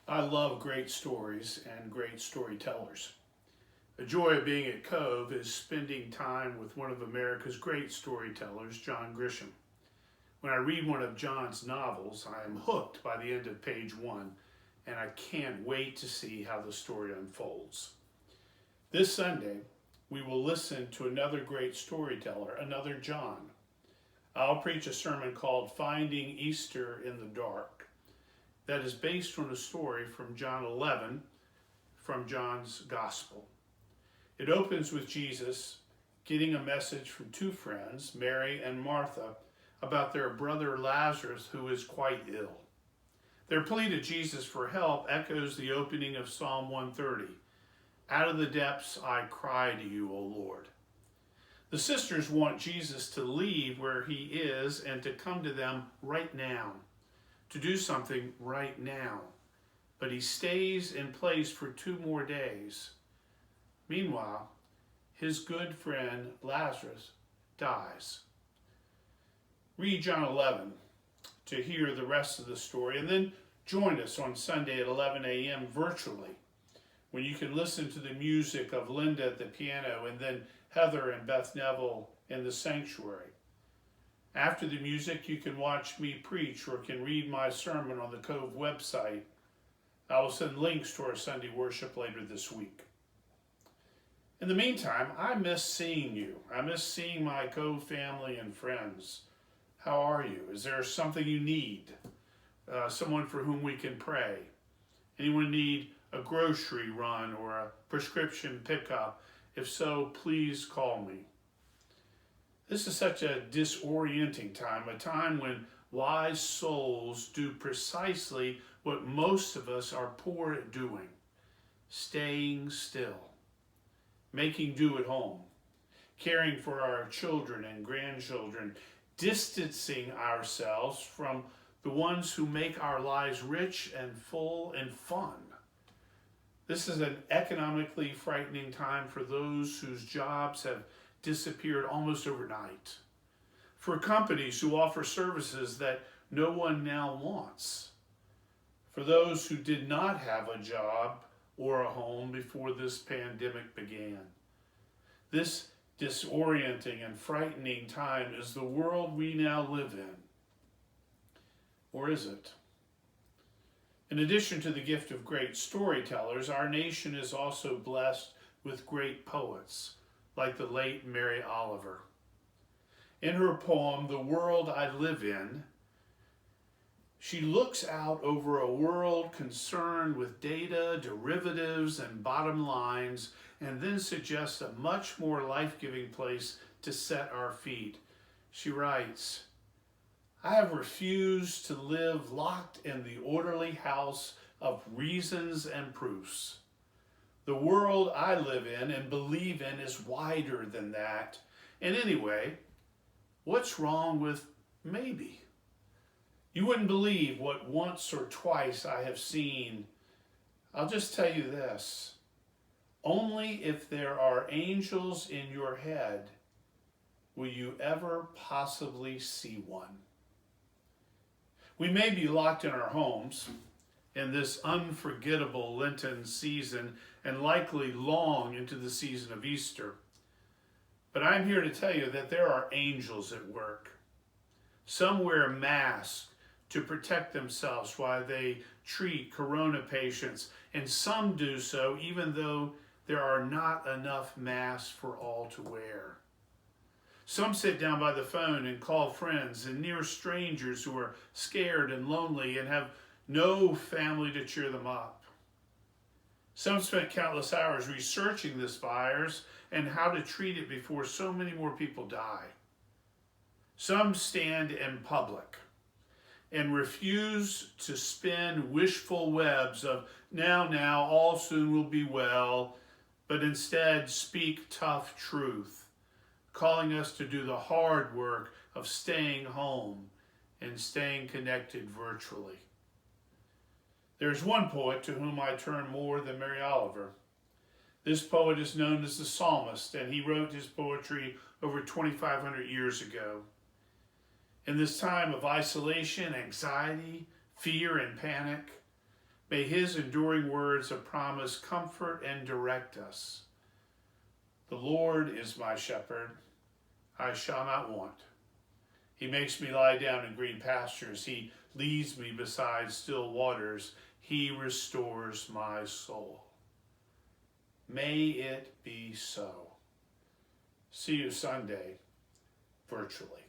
I love great stories and great storytellers. The joy of being at Cove is spending time with one of America's great storytellers, John Grisham. When I read one of John's novels, I am hooked by the end of page one, and I can't wait to see how the story unfolds. This Sunday, we will listen to another great storyteller, another John. I'll preach a sermon called Finding Easter in the Dark that is based on a story from John 11 from John's Gospel. It opens with Jesus getting a message from two friends, Mary and Martha, about their brother Lazarus, who is quite ill. Their plea to Jesus for help echoes the opening of Psalm 130. Out of the depths I cry to you, O Lord. The sisters want Jesus to leave where he is and to come to them right now, to do something right now. But he stays in place for 2 more days. Meanwhile, his good friend Lazarus dies. Read John 11 to hear the rest of the story, and then join us on Sunday at 11 a.m. virtually, when you can listen to the music of Linda at the piano and then Heather and Beth Neville in the sanctuary. After the music, you can watch me preach or can read my sermon on the Cove website. I will send links to our Sunday worship later this week. In the meantime, I miss seeing you. I miss seeing my Cove family and friends. How are you? Is there something you need? Someone for whom we can pray? Anyone need a grocery run or a prescription pickup? If so, please call me. This is such a disorienting time, a time when wise souls do precisely what most of us are poor at doing: staying still, making do at home, caring for our children and grandchildren, distancing ourselves from the ones who make our lives rich and full and fun. This is an economically frightening time for those whose jobs have disappeared almost overnight, for companies who offer services that no one now wants, for those who did not have a job or a home before this pandemic began. This disorienting and frightening time is the world we now live in. Or is it? In addition to the gift of great storytellers, our nation is also blessed with great poets, like the late Mary Oliver. In her poem, The World I Live In, she looks out over a world concerned with data, derivatives, and bottom lines, and then suggests a much more life-giving place to set our feet. She writes, I have refused to live locked in the orderly house of reasons and proofs. The world I live in and believe in is wider than that. And anyway, what's wrong with maybe? You wouldn't believe what once or twice I have seen. I'll just tell you this. Only if there are angels in your head will you ever possibly see one. We may be locked in our homes in this unforgettable Lenten season and likely long into the season of Easter. But I'm here to tell you that there are angels at work. Some wear masks to protect themselves while they treat corona patients, and some do so even though there are not enough masks for all to wear. Some sit down by the phone and call friends and near strangers who are scared and lonely and have no family to cheer them up. Some spent countless hours researching this virus and how to treat it before so many more people die. Some stand in public and refuse to spin wishful webs of now, all soon will be well, but instead speak tough truth, calling us to do the hard work of staying home and staying connected virtually. There's one poet to whom I turn more than Mary Oliver. This poet is known as the Psalmist, and he wrote his poetry over 2,500 years ago. In this time of isolation, anxiety, fear, and panic, May his enduring words of promise comfort and direct us. The Lord is my shepherd, I shall not want. He makes me lie down in green pastures. He leads me beside still waters. He restores my soul. May it be so. See you Sunday, virtually.